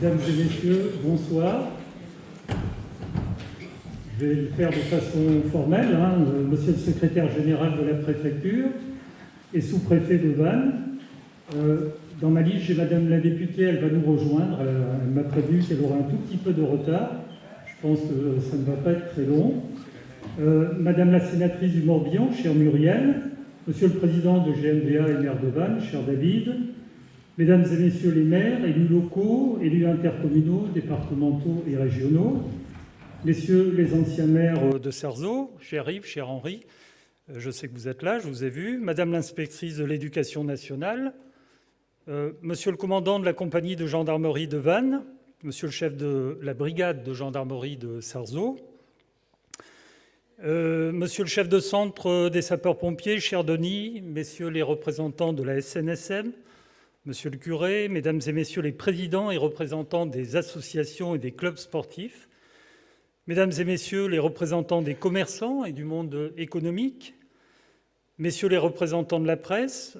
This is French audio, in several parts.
Mesdames et messieurs, bonsoir. Je vais le faire de façon formelle. Monsieur le secrétaire général de la préfecture et sous-préfet de Vannes. Dans ma liste, j'ai Madame la députée, elle va nous rejoindre. Elle m'a prévenu qu'elle aura un tout petit peu de retard. Je pense que ça ne va pas être très long. Madame la sénatrice du Morbihan, chère Muriel. Monsieur le président de GMVA et maire de Vannes, cher David. Mesdames et messieurs les maires, élus locaux, élus intercommunaux, départementaux et régionaux, messieurs les anciens maires de Sarzeau, cher Yves, cher Henri, je sais que vous êtes là, je vous ai vu, madame l'inspectrice de l'éducation nationale, monsieur le commandant de la compagnie de gendarmerie de Vannes, monsieur le chef de la brigade de gendarmerie de Sarzeau, monsieur le chef de centre des sapeurs-pompiers, cher Denis, messieurs les représentants de la SNSM, monsieur le curé, mesdames et messieurs les présidents et représentants des associations et des clubs sportifs, mesdames et messieurs les représentants des commerçants et du monde économique, messieurs les représentants de la presse,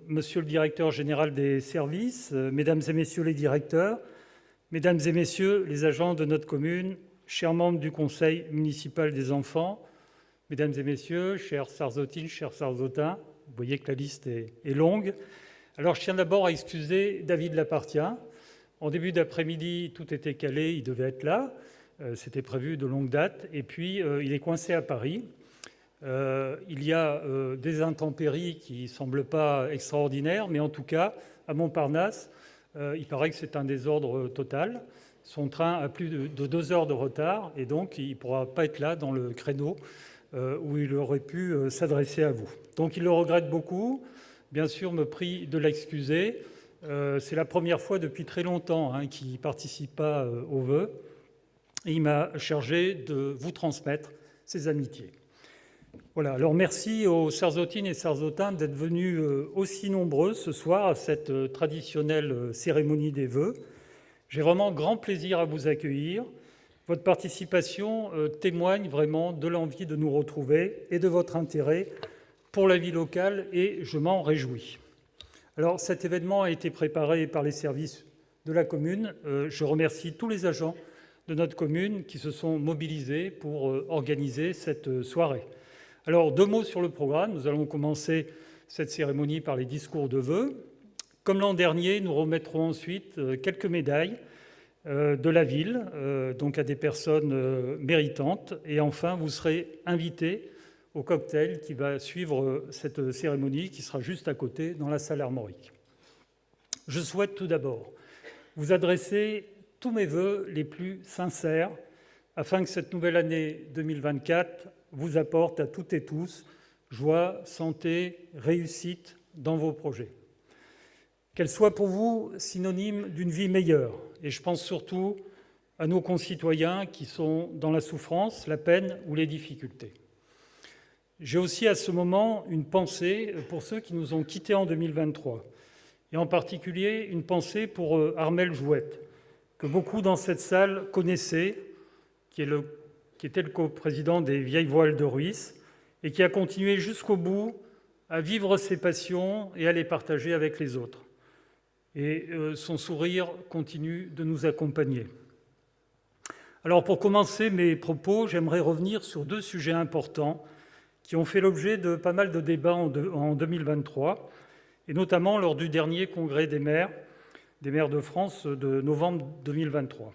monsieur le directeur général des services, mesdames et messieurs les directeurs, mesdames et messieurs les agents de notre commune, chers membres du conseil municipal des enfants, mesdames et messieurs, chères Sarzotines, chers Sarzotins, vous voyez que la liste est longue. Alors, je tiens d'abord à excuser David Lapartien. En début d'après-midi, tout était calé, il devait être là. C'était prévu de longue date. Et puis, il est coincé à Paris. Il y a des intempéries qui ne semblent pas extraordinaires, mais en tout cas, à Montparnasse, il paraît que c'est un désordre total. Son train a plus de 2 heures de retard et donc il ne pourra pas être là dans le créneau où il aurait pu s'adresser à vous. Donc, il le regrette beaucoup. Bien sûr, me prie de l'excuser. C'est la première fois depuis très longtemps qu'il ne participe pas aux vœux. Et il m'a chargé de vous transmettre ses amitiés. Voilà, alors merci aux Sarzotines et Sarzotins d'être venus aussi nombreux ce soir à cette traditionnelle cérémonie des vœux. J'ai vraiment grand plaisir à vous accueillir. Votre participation témoigne vraiment de l'envie de nous retrouver et de votre intérêt pour la vie locale, et je m'en réjouis. Alors, cet événement a été préparé par les services de la commune. Je remercie tous les agents de notre commune qui se sont mobilisés pour organiser cette soirée. Alors, 2 mots sur le programme. Nous allons commencer cette cérémonie par les discours de vœux. Comme l'an dernier, nous remettrons ensuite quelques médailles de la ville, donc à des personnes méritantes. Et enfin, vous serez invités au cocktail qui va suivre cette cérémonie, qui sera juste à côté, dans la salle armorique. Je souhaite tout d'abord vous adresser tous mes vœux les plus sincères, afin que cette nouvelle année 2024 vous apporte à toutes et tous joie, santé, réussite dans vos projets. Qu'elle soit pour vous synonyme d'une vie meilleure, et je pense surtout à nos concitoyens qui sont dans la souffrance, la peine ou les difficultés. J'ai aussi à ce moment une pensée pour ceux qui nous ont quittés en 2023, et en particulier une pensée pour Armel Jouette, que beaucoup dans cette salle connaissaient, qui était le coprésident des Vieilles Voiles de Ruisse, et qui a continué jusqu'au bout à vivre ses passions et à les partager avec les autres. Et son sourire continue de nous accompagner. Alors pour commencer mes propos, j'aimerais revenir sur 2 sujets importants qui ont fait l'objet de pas mal de débats en 2023, et notamment lors du dernier congrès des maires de France de novembre 2023.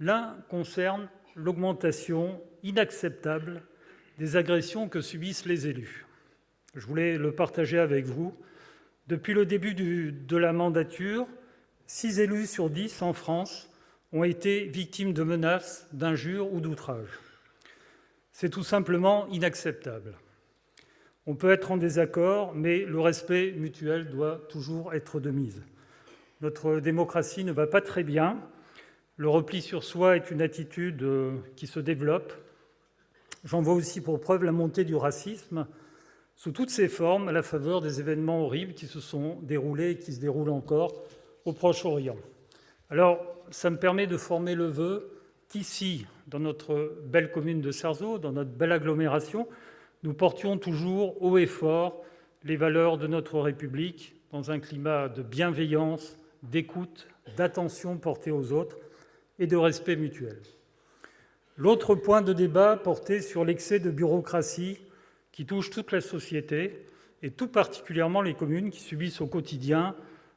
L'un concerne l'augmentation inacceptable des agressions que subissent les élus. Je voulais le partager avec vous. Depuis le début de la mandature, 6 élus sur 10 en France ont été victimes de menaces, d'injures ou d'outrages. C'est tout simplement inacceptable. On peut être en désaccord, mais le respect mutuel doit toujours être de mise. Notre démocratie ne va pas très bien. Le repli sur soi est une attitude qui se développe. J'en vois aussi pour preuve la montée du racisme sous toutes ses formes à la faveur des événements horribles qui se sont déroulés et qui se déroulent encore au Proche-Orient. Alors, ça me permet de former le vœu qu'ici, dans notre belle commune de Sarzeau, dans notre belle agglomération, nous portions toujours haut et fort les valeurs de notre République dans un climat de bienveillance, d'écoute, d'attention portée aux autres et de respect mutuel. L'autre point de débat portait sur l'excès de bureaucratie qui touche toute la société, et tout particulièrement les communes qui subissent au quotidien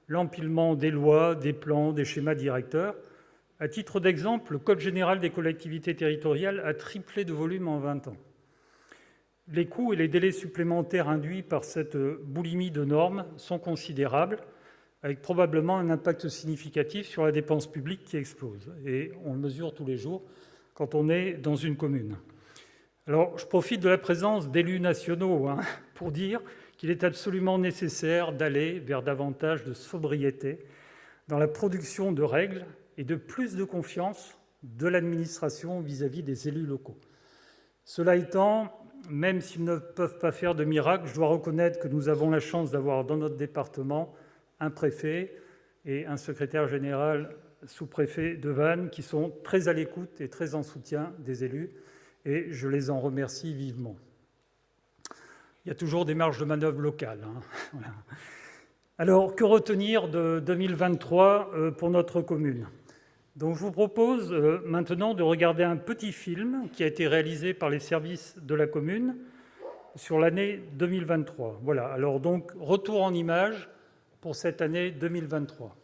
l'empilement des lois, des plans, des schémas directeurs. À titre d'exemple, le Code général des collectivités territoriales a triplé de volume en 20 ans. Les coûts et les délais supplémentaires induits par cette boulimie de normes sont considérables, avec probablement un impact significatif sur la dépense publique qui explose. Et on le mesure tous les jours quand on est dans une commune. Alors, je profite de la présence d'élus nationaux pour dire qu'il est absolument nécessaire d'aller vers davantage de sobriété dans la production de règles et de plus de confiance de l'administration vis-à-vis des élus locaux. Cela étant, même s'ils ne peuvent pas faire de miracle, je dois reconnaître que nous avons la chance d'avoir dans notre département un préfet et un secrétaire général sous-préfet de Vannes qui sont très à l'écoute et très en soutien des élus, et je les en remercie vivement. Il y a toujours des marges de manœuvre locales. Voilà. Alors, que retenir de 2023 pour notre commune ? Donc, je vous propose maintenant de regarder un petit film qui a été réalisé par les services de la commune sur l'année 2023. Voilà, alors donc, retour en images pour cette année 2023.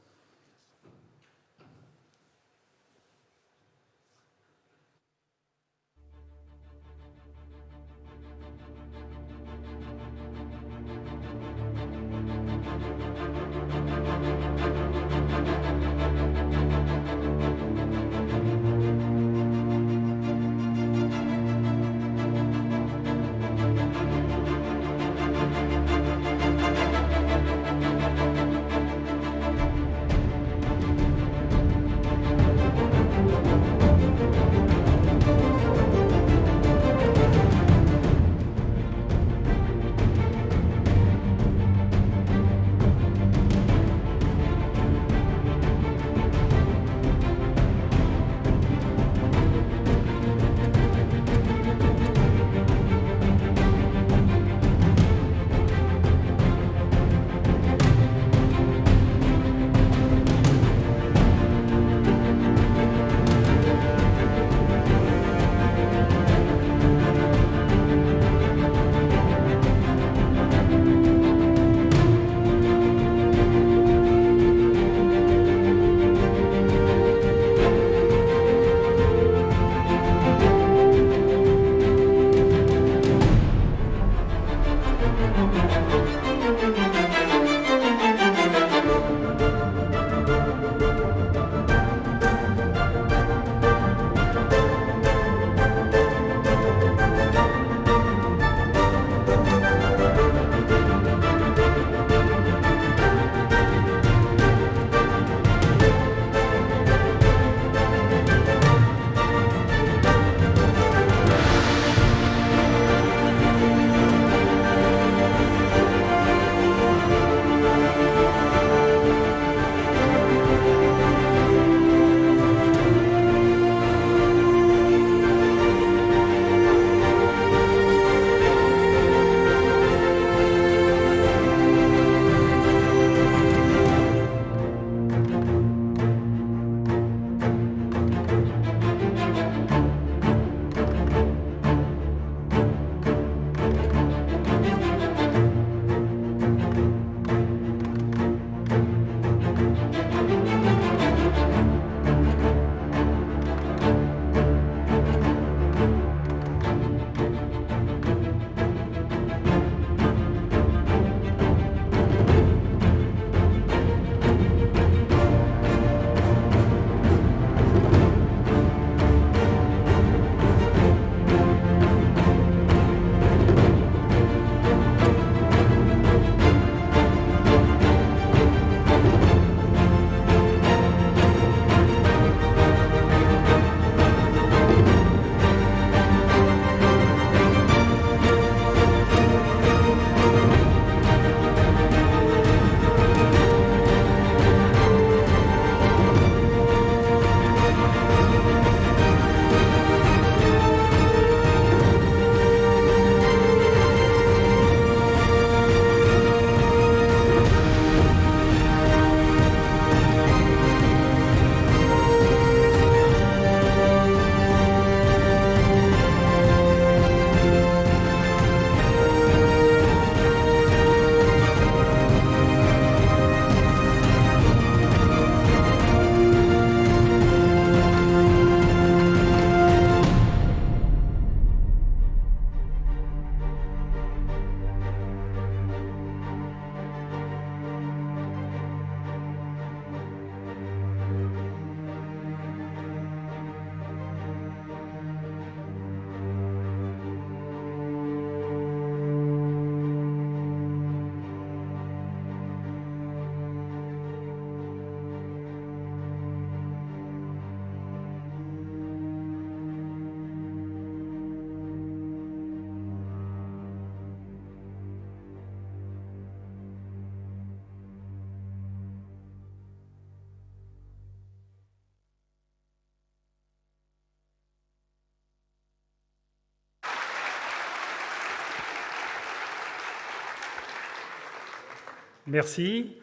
Merci.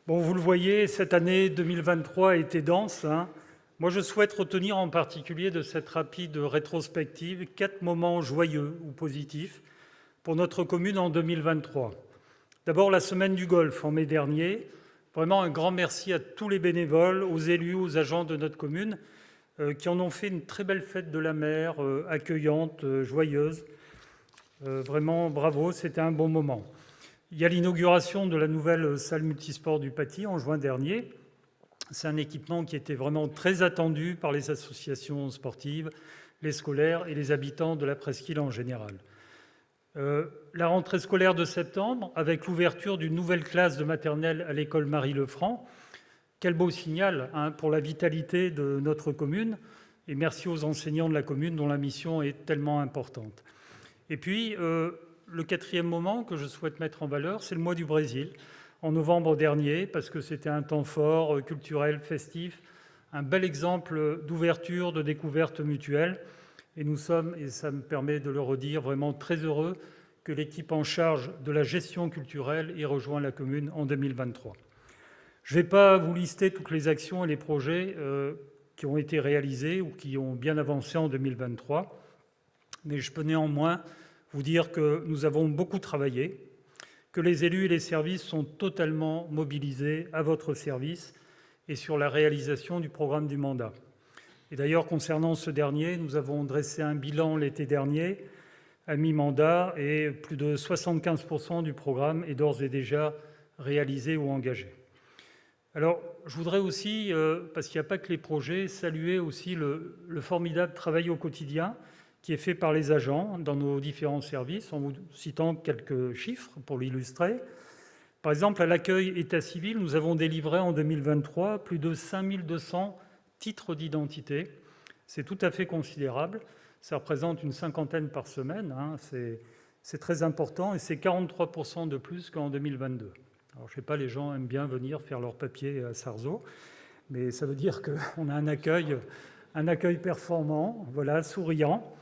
Bon, vous le voyez, cette année 2023 a été dense. Moi, je souhaite retenir en particulier de cette rapide rétrospective 4 moments joyeux ou positifs pour notre commune en 2023. D'abord, la semaine du golf en mai dernier. Vraiment un grand merci à tous les bénévoles, aux élus, aux agents de notre commune qui en ont fait une très belle fête de la mer, accueillante, joyeuse. Vraiment bravo, c'était un bon moment. Il y a l'inauguration de la nouvelle salle multisport du Paty en juin dernier. C'est un équipement qui était vraiment très attendu par les associations sportives, les scolaires et les habitants de la presqu'île en général. La rentrée scolaire de septembre, avec l'ouverture d'une nouvelle classe de maternelle à l'école Marie-Lefranc. Quel beau signal pour la vitalité de notre commune. Et merci aux enseignants de la commune dont la mission est tellement importante. Et puis, le quatrième moment que je souhaite mettre en valeur, c'est le mois du Brésil, en novembre dernier, parce que c'était un temps fort, culturel, festif, un bel exemple d'ouverture, de découverte mutuelle. Et nous sommes, et ça me permet de le redire, vraiment très heureux que l'équipe en charge de la gestion culturelle ait rejoint la commune en 2023. Je ne vais pas vous lister toutes les actions et les projets qui ont été réalisés ou qui ont bien avancé en 2023, mais je peux néanmoins vous dire que nous avons beaucoup travaillé, que les élus et les services sont totalement mobilisés à votre service et sur la réalisation du programme du mandat. Et d'ailleurs, concernant ce dernier, nous avons dressé un bilan l'été dernier, à mi-mandat, et plus de 75% du programme est d'ores et déjà réalisé ou engagé. Alors, je voudrais aussi, parce qu'il n'y a pas que les projets, saluer aussi le formidable travail au quotidien qui est fait par les agents dans nos différents services, en vous citant quelques chiffres pour l'illustrer. Par exemple, à l'accueil état civil, nous avons délivré en 2023 plus de 5200 titres d'identité. C'est tout à fait considérable. Ça représente une cinquantaine par semaine. C'est très important et c'est 43% de plus qu'en 2022. Alors, je ne sais pas, les gens aiment bien venir faire leurs papiers à Sarzeau, mais ça veut dire qu'on a un accueil performant, voilà, souriant.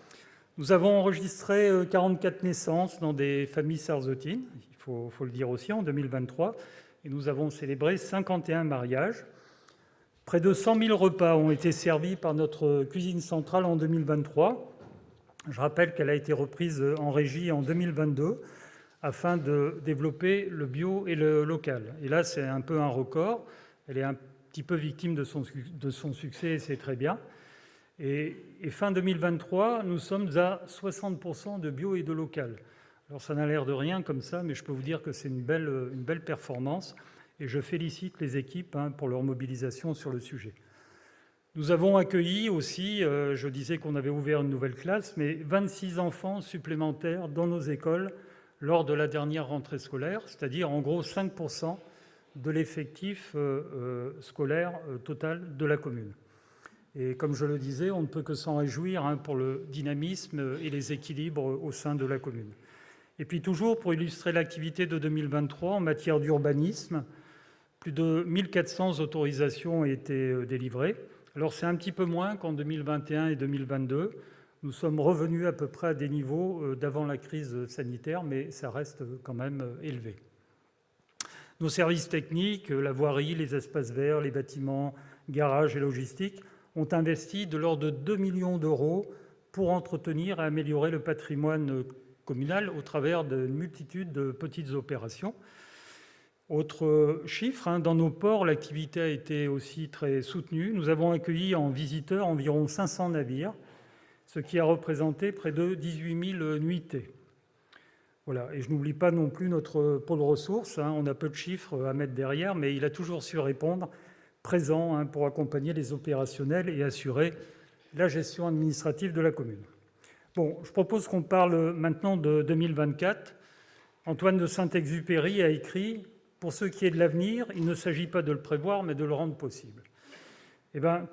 Nous avons enregistré 44 naissances dans des familles sarzeautines, il faut le dire aussi, en 2023, et nous avons célébré 51 mariages. Près de 100 000 repas ont été servis par notre cuisine centrale en 2023. Je rappelle qu'elle a été reprise en régie en 2022 afin de développer le bio et le local. Et là, c'est un peu un record. Elle est un petit peu victime de son succès et c'est très bien. Et fin 2023, nous sommes à 60% de bio et de local. Alors ça n'a l'air de rien comme ça, mais je peux vous dire que c'est une belle performance. Et je félicite les équipes pour leur mobilisation sur le sujet. Nous avons accueilli aussi, je disais qu'on avait ouvert une nouvelle classe, mais 26 enfants supplémentaires dans nos écoles lors de la dernière rentrée scolaire, c'est-à-dire en gros 5% de l'effectif scolaire total de la commune. Et comme je le disais, on ne peut que s'en réjouir pour le dynamisme et les équilibres au sein de la commune. Et puis toujours, pour illustrer l'activité de 2023 en matière d'urbanisme, plus de 1400 autorisations ont été délivrées. Alors c'est un petit peu moins qu'en 2021 et 2022. Nous sommes revenus à peu près à des niveaux d'avant la crise sanitaire, mais ça reste quand même élevé. Nos services techniques, la voirie, les espaces verts, les bâtiments, garages et logistique ont investi de l'ordre de 2 millions d'euros pour entretenir et améliorer le patrimoine communal au travers d'une multitude de petites opérations. Autre chiffre, dans nos ports, l'activité a été aussi très soutenue. Nous avons accueilli en visiteurs environ 500 navires, ce qui a représenté près de 18 000 nuitées. Voilà. Et je n'oublie pas non plus notre pôle ressources. On a peu de chiffres à mettre derrière, mais il a toujours su répondre, présent pour accompagner les opérationnels et assurer la gestion administrative de la commune. Bon, je propose qu'on parle maintenant de 2024. Antoine de Saint-Exupéry a écrit « Pour ce qui est de l'avenir, il ne s'agit pas de le prévoir, mais de le rendre possible ».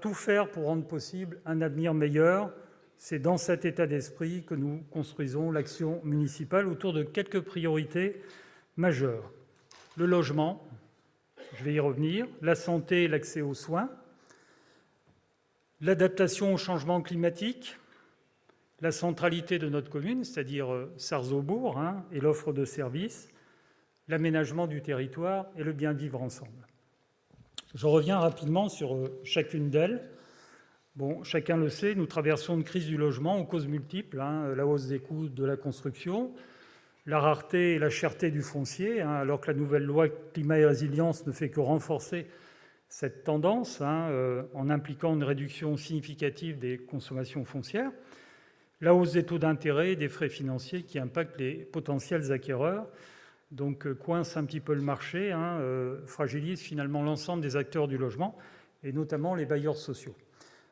Tout faire pour rendre possible un avenir meilleur, c'est dans cet état d'esprit que nous construisons l'action municipale autour de quelques priorités majeures. Le logement, je vais y revenir, la santé et l'accès aux soins, l'adaptation au changement climatique, la centralité de notre commune, c'est-à-dire Sarzeaubourg, et l'offre de services, l'aménagement du territoire et le bien vivre ensemble. Je reviens rapidement sur chacune d'elles. Chacun le sait, nous traversons une crise du logement aux causes multiples, la hausse des coûts de la construction, la rareté et la cherté du foncier, alors que la nouvelle loi Climat et Résilience ne fait que renforcer cette tendance en impliquant une réduction significative des consommations foncières, la hausse des taux d'intérêt et des frais financiers qui impactent les potentiels acquéreurs, donc coince un petit peu le marché, fragilise finalement l'ensemble des acteurs du logement, et notamment les bailleurs sociaux.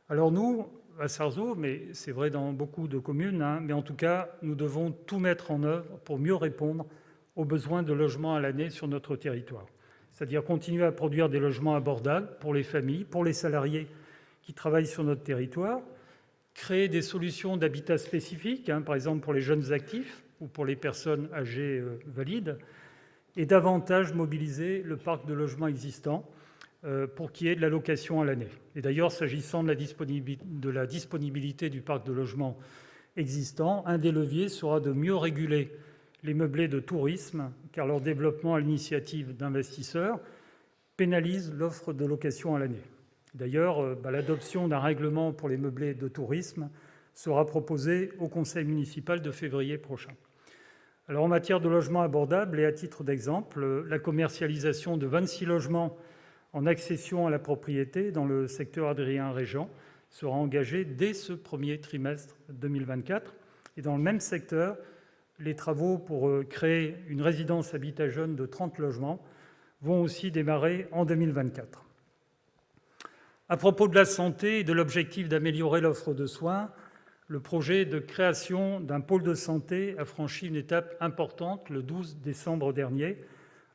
Alors nous, à Sarzeau, mais c'est vrai dans beaucoup de communes, mais en tout cas, nous devons tout mettre en œuvre pour mieux répondre aux besoins de logements à l'année sur notre territoire. C'est-à-dire continuer à produire des logements abordables pour les familles, pour les salariés qui travaillent sur notre territoire, créer des solutions d'habitat spécifiques, par exemple pour les jeunes actifs ou pour les personnes âgées valides, et davantage mobiliser le parc de logements existant pour qu'il y ait de la location à l'année. Et d'ailleurs, s'agissant de la disponibilité du parc de logements existant, un des leviers sera de mieux réguler les meublés de tourisme, car leur développement à l'initiative d'investisseurs pénalise l'offre de location à l'année. D'ailleurs, l'adoption d'un règlement pour les meublés de tourisme sera proposée au conseil municipal de février prochain. Alors, en matière de logements abordables, et à titre d'exemple, la commercialisation de 26 logements en accession à la propriété dans le secteur Adrien-Régent sera engagée dès ce premier trimestre 2024. Et dans le même secteur, les travaux pour créer une résidence habitat jeune de 30 logements vont aussi démarrer en 2024. À propos de la santé et de l'objectif d'améliorer l'offre de soins, le projet de création d'un pôle de santé a franchi une étape importante le 12 décembre dernier,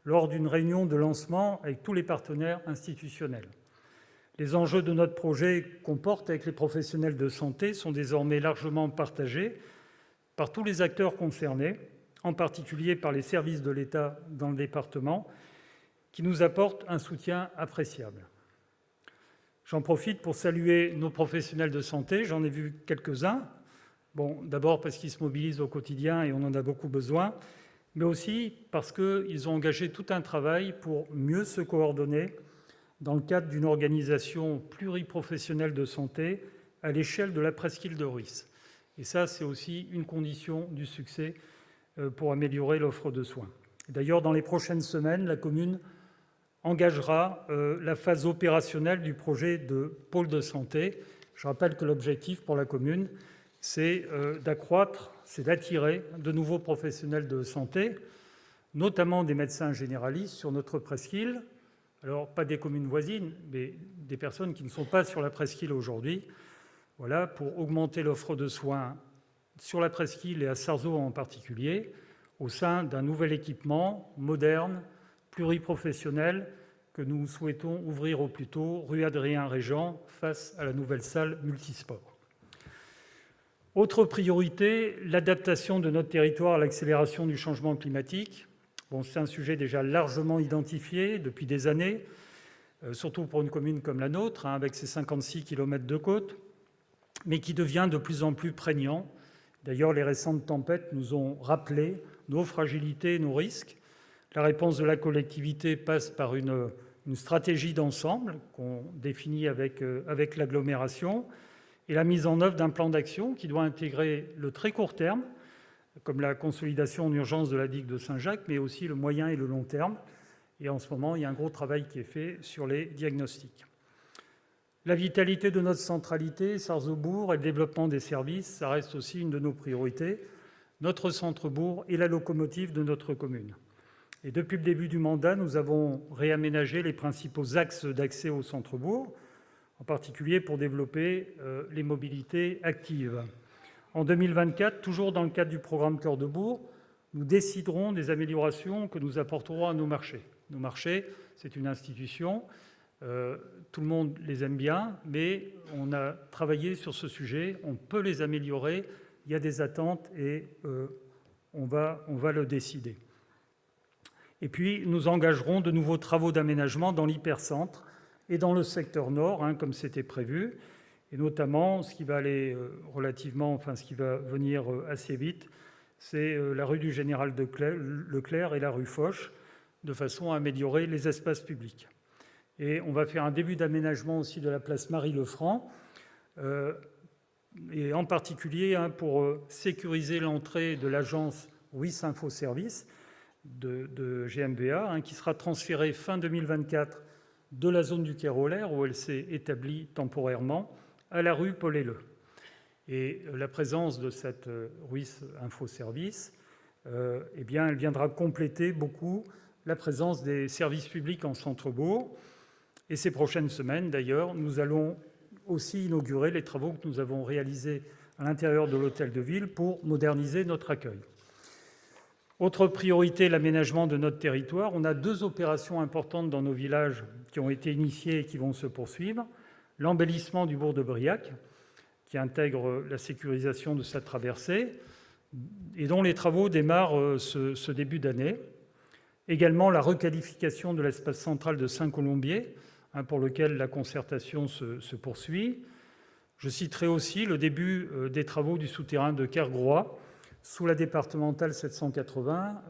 lors d'une réunion de lancement avec tous les partenaires institutionnels. Les enjeux de notre projet qu'on porte avec les professionnels de santé sont désormais largement partagés par tous les acteurs concernés, en particulier par les services de l'État dans le département, qui nous apportent un soutien appréciable. J'en profite pour saluer nos professionnels de santé, j'en ai vu quelques-uns. D'abord parce qu'ils se mobilisent au quotidien et on en a beaucoup besoin, mais aussi parce qu'ils ont engagé tout un travail pour mieux se coordonner dans le cadre d'une organisation pluriprofessionnelle de santé à l'échelle de la presqu'île de Rhuys. Et ça, c'est aussi une condition du succès pour améliorer l'offre de soins. D'ailleurs, dans les prochaines semaines, la commune engagera la phase opérationnelle du projet de pôle de santé. Je rappelle que l'objectif pour la commune, c'est d'attirer de nouveaux professionnels de santé, notamment des médecins généralistes sur notre presqu'île. Alors, pas des communes voisines, mais des personnes qui ne sont pas sur la presqu'île aujourd'hui. Voilà, pour augmenter l'offre de soins sur la presqu'île et à Sarzeau en particulier, au sein d'un nouvel équipement moderne, pluriprofessionnel, que nous souhaitons ouvrir au plus tôt, rue Adrien-Régent, face à la nouvelle salle multisport. Autre priorité, l'adaptation de notre territoire à l'accélération du changement climatique. C'est un sujet déjà largement identifié depuis des années, surtout pour une commune comme la nôtre, avec ses 56 km de côte, mais qui devient de plus en plus prégnant. D'ailleurs, les récentes tempêtes nous ont rappelé nos fragilités et nos risques. La réponse de la collectivité passe par une stratégie d'ensemble qu'on définit avec l'agglomération, et la mise en œuvre d'un plan d'action qui doit intégrer le très court terme, comme la consolidation en urgence de la digue de Saint-Jacques, mais aussi le moyen et le long terme. Et en ce moment, il y a un gros travail qui est fait sur les diagnostics. La vitalité de notre centralité, Sarzeau-Bourg, et le développement des services, ça reste aussi une de nos priorités. Notre centre-bourg est la locomotive de notre commune. Et depuis le début du mandat, nous avons réaménagé les principaux axes d'accès au centre-bourg, en particulier pour développer les mobilités actives. En 2024, toujours dans le cadre du programme Cœur de Bourg, nous déciderons des améliorations que nous apporterons à nos marchés. Nos marchés, c'est une institution, tout le monde les aime bien, mais on a travaillé sur ce sujet, on peut les améliorer, il y a des attentes et on va le décider. Et puis, nous engagerons de nouveaux travaux d'aménagement dans l'hypercentre et dans le secteur nord, comme c'était prévu, et notamment ce qui va venir assez vite, c'est la rue du Général Leclerc et la rue Foch, de façon à améliorer les espaces publics. Et on va faire un début d'aménagement aussi de la place Marie-Lefranc, et en particulier pour sécuriser l'entrée de l'agence WIS Info Service de GMVA, qui sera transférée fin 2024 de la zone du Quai-Roller, où elle s'est établie temporairement, à la rue Paul-Helleu. Et la présence de cette WIS Info Service, elle viendra compléter beaucoup la présence des services publics en centre-bourg. Et ces prochaines semaines, d'ailleurs, nous allons aussi inaugurer les travaux que nous avons réalisés à l'intérieur de l'hôtel de ville pour moderniser notre accueil. Autre priorité, l'aménagement de notre territoire. On a 2 opérations importantes dans nos villages qui ont été initiées et qui vont se poursuivre. L'embellissement du bourg de Briac, qui intègre la sécurisation de sa traversée et dont les travaux démarrent ce début d'année. Également la requalification de l'espace central de Saint-Colombier, pour lequel la concertation se poursuit. Je citerai aussi le début des travaux du souterrain de Kergroix, sous la départementale 780,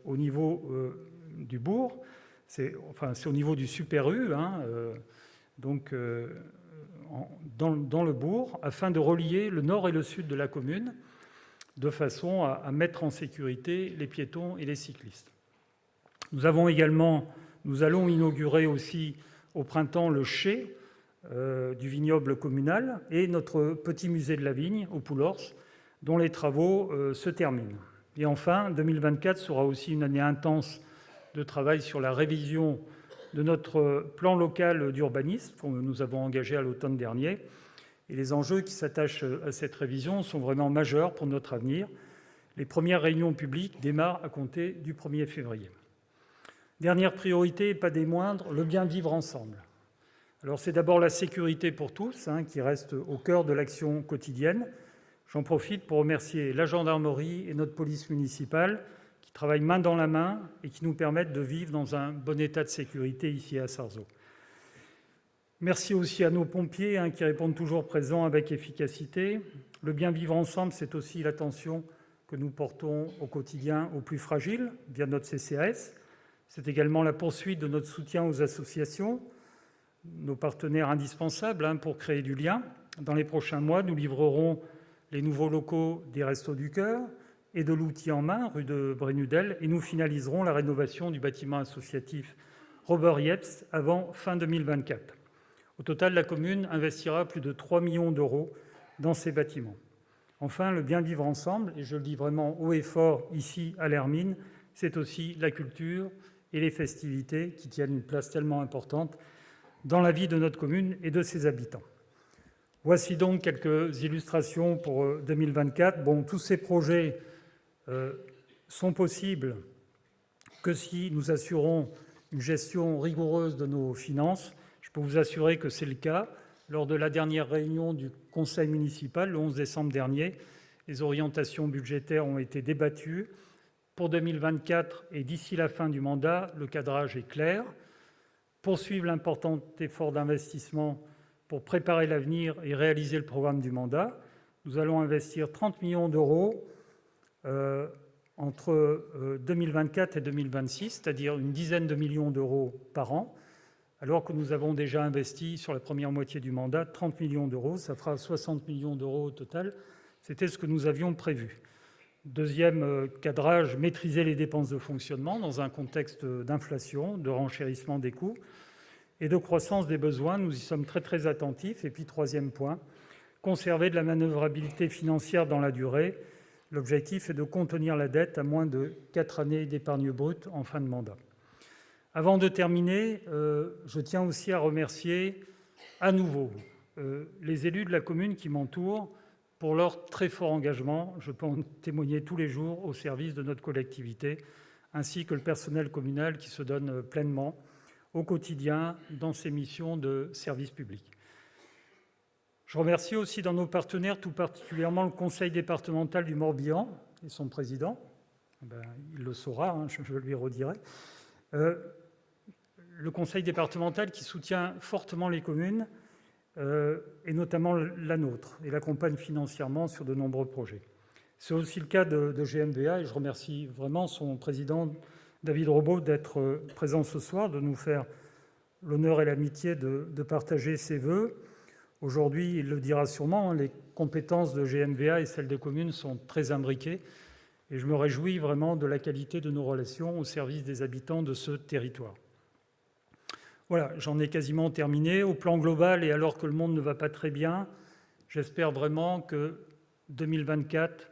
au niveau du bourg. C'est au niveau du Super U, dans le bourg, afin de relier le nord et le sud de la commune, de façon à mettre en sécurité les piétons et les cyclistes. Nous allons inaugurer aussi au printemps le chai du vignoble communal et notre petit musée de la vigne au Poulors, dont les travaux se terminent. Et enfin, 2024 sera aussi une année intense de travail sur la révision de notre plan local d'urbanisme que nous avons engagé à l'automne dernier. Et les enjeux qui s'attachent à cette révision sont vraiment majeurs pour notre avenir. Les premières réunions publiques démarrent à compter du 1er février. Dernière priorité, et pas des moindres, le bien vivre ensemble. Alors c'est d'abord la sécurité pour tous, qui reste au cœur de l'action quotidienne. J'en profite pour remercier la gendarmerie et notre police municipale qui travaillent main dans la main et qui nous permettent de vivre dans un bon état de sécurité ici à Sarzeau. Merci aussi à nos pompiers qui répondent toujours présents avec efficacité. Le bien vivre ensemble, c'est aussi l'attention que nous portons au quotidien aux plus fragiles via notre CCAS. C'est également la poursuite de notre soutien aux associations, nos partenaires indispensables pour créer du lien. Dans les prochains mois, nous livrerons les nouveaux locaux des Restos du Cœur et de l'Outil en main, rue de Brénudel, et nous finaliserons la rénovation du bâtiment associatif Robert Yeps avant fin 2024. Au total, la commune investira plus de 3 millions d'euros dans ces bâtiments. Enfin, le bien vivre ensemble, et je le dis vraiment haut et fort ici à l'Hermine, c'est aussi la culture et les festivités qui tiennent une place tellement importante dans la vie de notre commune et de ses habitants. Voici donc quelques illustrations pour 2024. Tous ces projets sont possibles que si nous assurons une gestion rigoureuse de nos finances. Je peux vous assurer que c'est le cas. Lors de la dernière réunion du conseil municipal, le 11 décembre dernier, les orientations budgétaires ont été débattues. Pour 2024 et d'ici la fin du mandat, le cadrage est clair. Poursuivre l'important effort d'investissement pour préparer l'avenir et réaliser le programme du mandat. Nous allons investir 30 millions d'euros entre 2024 et 2026, c'est-à-dire une dizaine de millions d'euros par an, alors que nous avons déjà investi sur la première moitié du mandat 30 millions d'euros. Ça fera 60 millions d'euros au total. C'était ce que nous avions prévu. Deuxième cadrage, maîtriser les dépenses de fonctionnement dans un contexte d'inflation, de renchérissement des coûts et de croissance des besoins. Nous y sommes très, très attentifs. Et puis, troisième point, conserver de la manœuvrabilité financière dans la durée. L'objectif est de contenir la dette à moins de 4 années d'épargne brute en fin de mandat. Avant de terminer, je tiens aussi à remercier à nouveau les élus de la commune qui m'entourent pour leur très fort engagement. Je peux en témoigner tous les jours au service de notre collectivité, ainsi que le personnel communal qui se donne pleinement au quotidien dans ses missions de service public. Je remercie aussi dans nos partenaires, tout particulièrement le conseil départemental du Morbihan et son président. Il le saura, je lui redirai. Le conseil départemental qui soutient fortement les communes, et notamment la nôtre, et l'accompagne financièrement sur de nombreux projets. C'est aussi le cas de GMVA, et je remercie vraiment son président David Robo d'être présent ce soir, de nous faire l'honneur et l'amitié de partager ses voeux. Aujourd'hui, il le dira sûrement, les compétences de GMVA et celles des communes sont très imbriquées et je me réjouis vraiment de la qualité de nos relations au service des habitants de ce territoire. Voilà, j'en ai quasiment terminé. Au plan global, et alors que le monde ne va pas très bien, j'espère vraiment que 2024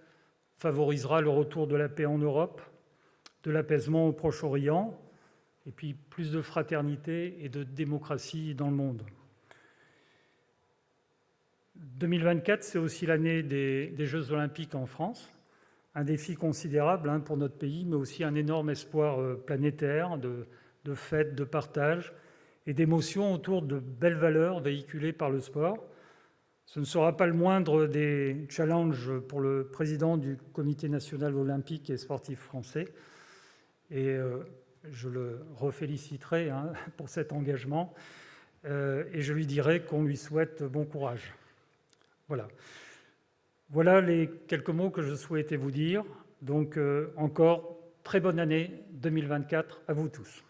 favorisera le retour de la paix en Europe, de l'apaisement au Proche-Orient, et puis plus de fraternité et de démocratie dans le monde. 2024, c'est aussi l'année des Jeux Olympiques en France, un défi considérable pour notre pays, mais aussi un énorme espoir planétaire de fête, de partage et d'émotions autour de belles valeurs véhiculées par le sport. Ce ne sera pas le moindre des challenges pour le président du Comité national olympique et sportif français. Et je le reféliciterai pour cet engagement. Et je lui dirai qu'on lui souhaite bon courage. Voilà les quelques mots que je souhaitais vous dire. Donc encore très bonne année 2024 à vous tous.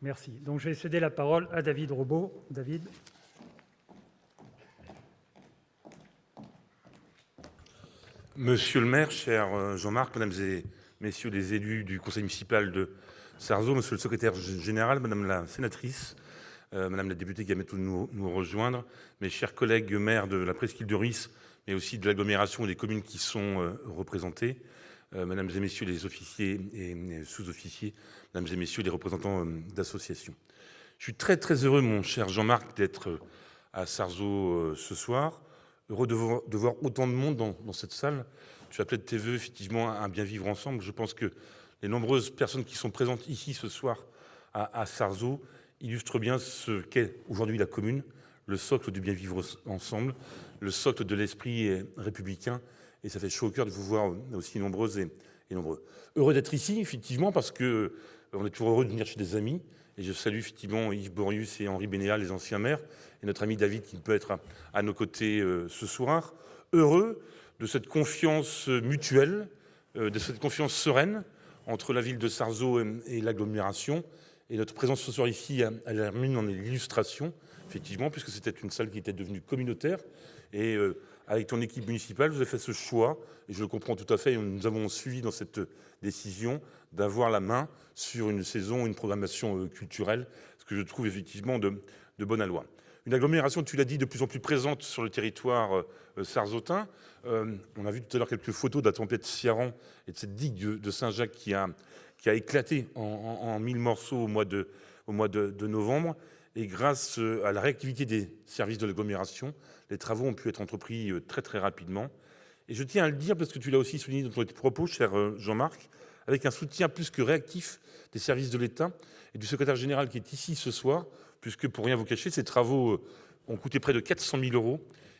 Merci. Donc je vais céder la parole à David Robo. David. Monsieur le maire, cher Jean-Marc, mesdames et messieurs les élus du conseil municipal de Sarzeau, monsieur le secrétaire général, madame la sénatrice, madame la députée qui va bientôt nous rejoindre, mes chers collègues maires de la presqu'île de Ruisse, mais aussi de l'agglomération et des communes qui sont représentées, mesdames et messieurs les officiers et sous-officiers, mesdames et messieurs les représentants d'associations. Je suis très très heureux, mon cher Jean-Marc, d'être à Sarzeau ce soir. Heureux de voir autant de monde dans cette salle. Tu appelais de tes voeux effectivement un bien vivre ensemble. Je pense que les nombreuses personnes qui sont présentes ici ce soir à Sarzeau illustrent bien ce qu'est aujourd'hui la commune, le socle du bien vivre ensemble, le socle de l'esprit républicain. Et ça fait chaud au cœur de vous voir aussi nombreuses et nombreux. Heureux d'être ici, effectivement, parce que on est toujours heureux de venir chez des amis. Et je salue effectivement Yves Borius et Henri Bénéal, les anciens maires, et notre ami David qui peut être à nos côtés ce soir. Heureux de cette confiance mutuelle, de cette confiance sereine entre la ville de Sarzeau et l'agglomération. Et notre présence ce soir ici à l'Hermine en est l'illustration, effectivement, puisque c'était une salle qui était devenue communautaire. Et avec ton équipe municipale, vous avez fait ce choix, et je le comprends tout à fait, et nous avons suivi dans cette décision d'avoir la main sur une saison, une programmation culturelle, ce que je trouve effectivement de bonne aloi. Une agglomération, tu l'as dit, de plus en plus présente sur le territoire sarzautain. On a vu tout à l'heure quelques photos de la tempête Ciaran et de cette digue de Saint-Jacques qui a éclaté en 1000 morceaux au mois de novembre. Et grâce à la réactivité des services de l'agglomération, les travaux ont pu être entrepris très très rapidement. Et je tiens à le dire parce que tu l'as aussi souligné dans ton propos, cher Jean-Marc, avec un soutien plus que réactif des services de l'État et du secrétaire général qui est ici ce soir, puisque pour rien vous cacher, ces travaux ont coûté près de 400 000 €.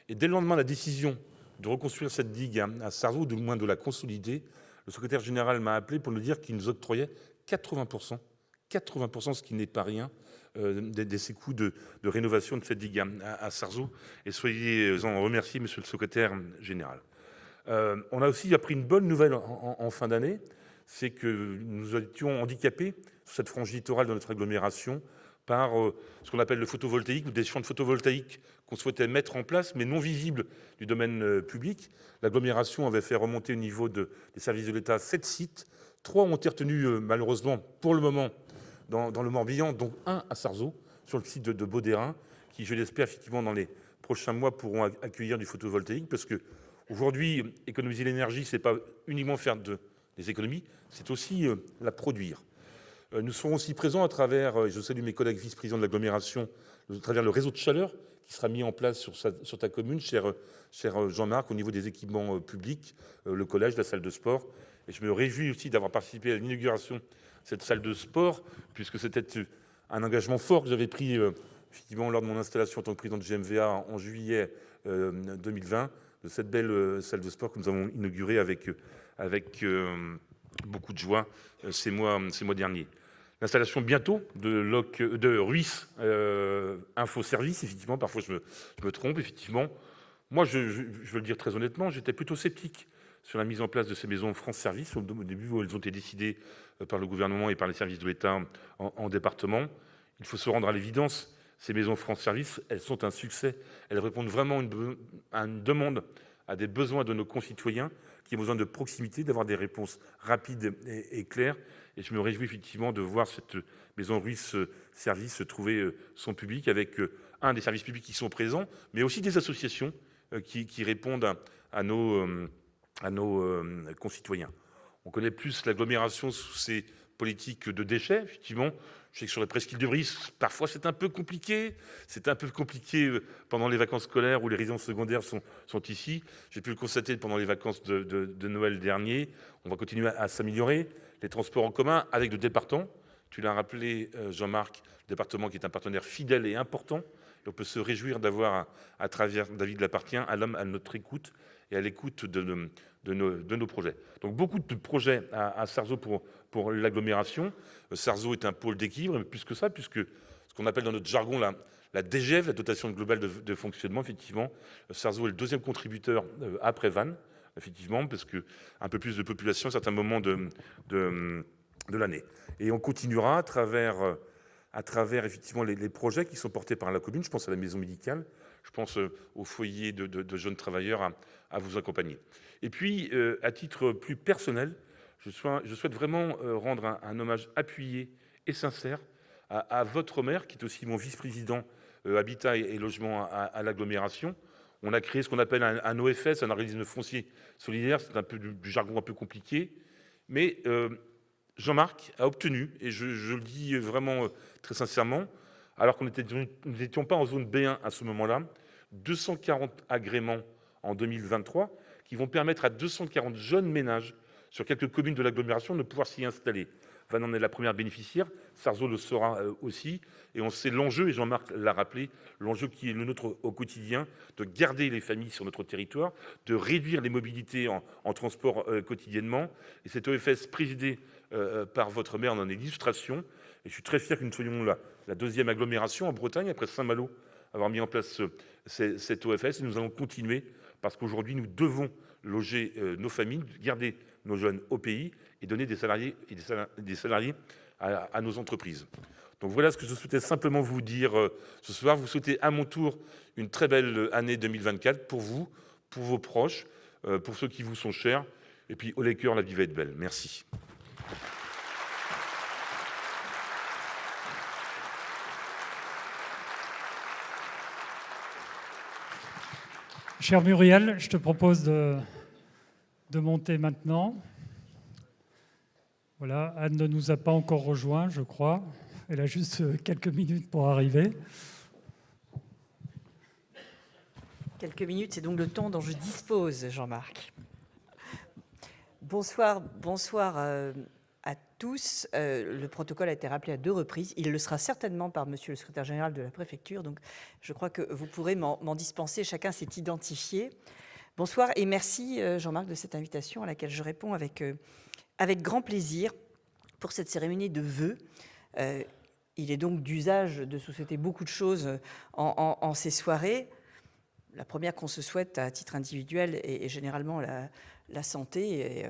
Et dès le lendemain de la décision de reconstruire cette digue à Sarzeau, ou du moins de la consolider, le secrétaire général m'a appelé pour nous dire qu'il nous octroyait 80%, ce qui n'est pas rien, de ces coûts de rénovation de cette digue à Sarzeau. Et soyez en remerciés, monsieur le secrétaire général. On a aussi appris une bonne nouvelle en fin d'année, c'est que nous étions handicapés sur cette frange littorale de notre agglomération par ce qu'on appelle le photovoltaïque ou des champs de photovoltaïque qu'on souhaitait mettre en place, mais non visibles du domaine public. L'agglomération avait fait remonter au niveau des services de l'État 7 sites. 3 ont été retenus malheureusement pour le moment dans le Morbihan, dont un à Sarzeau, sur le site de Baudérin, qui, je l'espère, effectivement, dans les prochains mois, pourront accueillir du photovoltaïque, parce que aujourd'hui, économiser l'énergie, c'est pas uniquement faire des économies, c'est aussi la produire. Nous serons aussi présents à travers, et je salue mes collègues vice-présidents de l'agglomération, à travers le réseau de chaleur qui sera mis en place sur ta commune, cher Jean-Marc, au niveau des équipements publics, le collège, la salle de sport. Et je me réjouis aussi d'avoir participé à l'inauguration de cette salle de sport, puisque c'était un engagement fort que j'avais pris effectivement lors de mon installation en tant que président de GMVA en juillet 2020, de cette belle salle de sport que nous avons inaugurée avec beaucoup de joie ces mois derniers. l'installation bientôt de RUIS Info Service. Effectivement, parfois je me trompe, effectivement. Moi, je veux le dire très honnêtement, j'étais plutôt sceptique sur la mise en place de ces maisons France Service au début où elles ont été décidées par le gouvernement et par les services de l'État en département. Il faut se rendre à l'évidence, ces maisons France Service, elles sont un succès. Elles répondent vraiment à une demande, à des besoins de nos concitoyens qui ont besoin de proximité, d'avoir des réponses rapides et claires. Et je me réjouis effectivement de voir cette maison RUIS Service trouver son public avec des services publics qui sont présents, mais aussi des associations qui répondent à nos concitoyens. On connaît plus l'agglomération sous ces politiques de déchets, effectivement. Je sais que sur les presqu'îles de Brice, parfois c'est un peu compliqué. C'est un peu compliqué pendant les vacances scolaires où les résidences secondaires sont ici. J'ai pu le constater pendant les vacances de Noël dernier. On va continuer à s'améliorer. Les transports en commun avec le département. Tu l'as rappelé, Jean-Marc, le département qui est un partenaire fidèle et important. Et on peut se réjouir d'avoir, à travers David Lapartien, un homme à notre écoute et à l'écoute de nos projets. Donc beaucoup de projets à Sarzeau pour l'agglomération. Sarzeau est un pôle d'équilibre, mais plus que ça, puisque ce qu'on appelle dans notre jargon la DGF, la dotation globale de fonctionnement, effectivement, Sarzeau est le deuxième contributeur après Vannes, effectivement, parce qu'un peu plus de population à certains moments de l'année. Et on continuera à travers effectivement les projets qui sont portés par la commune. Je pense à la maison médicale, je pense au foyer de jeunes travailleurs à vous accompagner. Et puis, à titre plus personnel, je souhaite vraiment rendre un hommage appuyé et sincère à votre maire, qui est aussi mon vice-président Habitat et Logement à l'agglomération. On a créé ce qu'on appelle un OFS, un organisme foncier solidaire. C'est un peu du jargon un peu compliqué. Mais Jean-Marc a obtenu, et je le dis vraiment très sincèrement, alors qu'on n'étions pas en zone B1 à ce moment-là, 240 agréments en 2023 qui vont permettre à 240 jeunes ménages sur quelques communes de l'agglomération de pouvoir s'y installer. Vannes en est la première bénéficiaire, Sarzeau le sera aussi, et on sait l'enjeu, et Jean-Marc l'a rappelé, l'enjeu qui est le nôtre au quotidien, de garder les familles sur notre territoire, de réduire les mobilités en transport quotidiennement. Et cet OFS présidé par votre maire en est l'illustration. Et je suis très fier que nous soyons la deuxième agglomération en Bretagne, après Saint-Malo, avoir mis en place cet OFS. Et nous allons continuer, parce qu'aujourd'hui, nous devons loger nos familles, garder nos jeunes au pays et donner des salariés à nos entreprises. Donc voilà ce que je souhaitais simplement vous dire ce soir. Vous souhaitez à mon tour une très belle année 2024 pour vous, pour vos proches, pour ceux qui vous sont chers. Et puis, au les cœurs, la vie va être belle. Merci. Cher Muriel, je te propose de monter maintenant. Voilà, Anne ne nous a pas encore rejoints, je crois. Elle a juste quelques minutes pour arriver. Quelques minutes, c'est donc le temps dont je dispose, Jean-Marc. Bonsoir à tous. Le protocole a été rappelé à 2 reprises. Il le sera certainement par monsieur le secrétaire général de la préfecture. Donc, je crois que vous pourrez m'en dispenser. Chacun s'est identifié. Bonsoir et merci, Jean-Marc, de cette invitation à laquelle je réponds avec grand plaisir pour cette cérémonie de vœux. Il est donc d'usage de souhaiter beaucoup de choses en ces soirées. La première qu'on se souhaite à titre individuel est généralement la santé. Et,